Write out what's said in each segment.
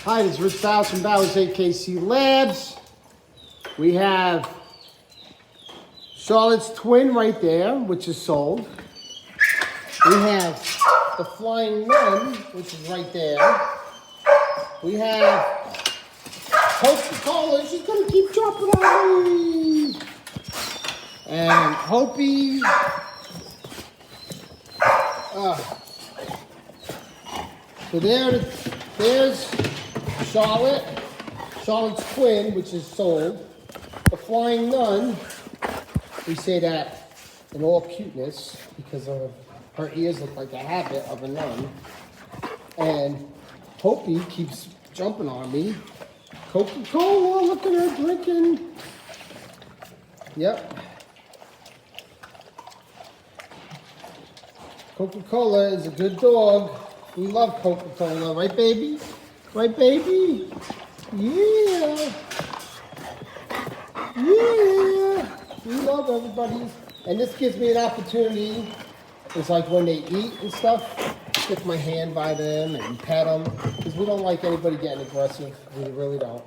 Hi, this is Rich Bowers from Bowers AKC Labs. We have Charlotte's twin right there, which is sold. We have the Flying Nun, which is right there. We have Coca-Cola. She's going to keep dropping on me. And Hopi. So there's Charlotte's twin, which is sold. The Flying Nun, we say that in all cuteness because of her ears look like a habit of a nun. And Hopi keeps jumping on me. Coca-Cola, look at her drinking. Yep. Coca-Cola is a good dog. We love Coca-Cola, right baby? Right baby? Yeah. Yeah. We love everybody. And this gives me an opportunity. It's like when they eat and stuff, stick my hand by them and pet them. Because we don't like anybody getting aggressive. We really don't.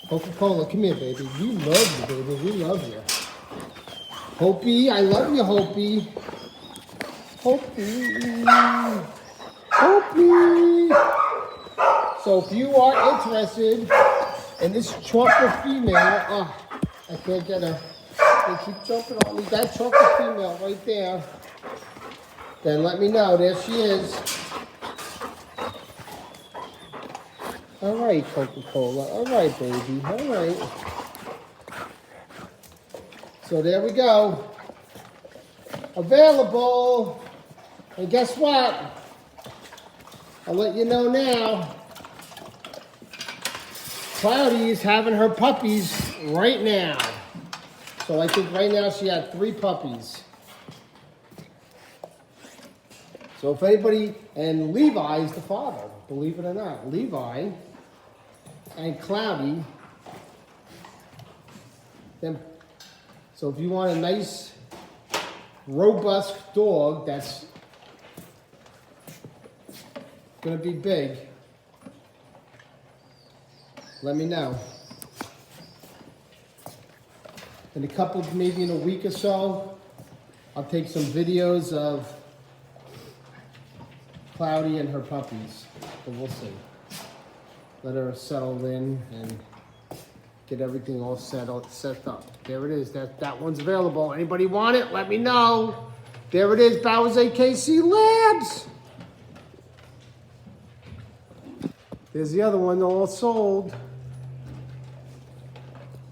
Coca-Cola, come here, baby. We love you, baby. We love you. Hopi, I love you, Hopi. Hopi. Hopi. So if you are interested in this chocolate female, I can't get her. They keep jumping on me. That chocolate female right there. Then let me know. There she is. All right, Coca-Cola. All right, baby. All right. So there we go. Available. And guess what? I'll let you know now. Cloudy is having her puppies right now. So I think right now she had 3 puppies. So if anybody, and Levi is the father, believe it or not. Levi and Cloudy. So if you want a nice, robust dog that's gonna be big, let me know. In a couple, maybe in a week or so, I'll take some videos of Cloudy and her puppies, but we'll see. Let her settle in and get everything all set up. There it is. That one's available. Anybody want it? Let me know. There it is. Bowers AKC Labs. There's the other one, all sold.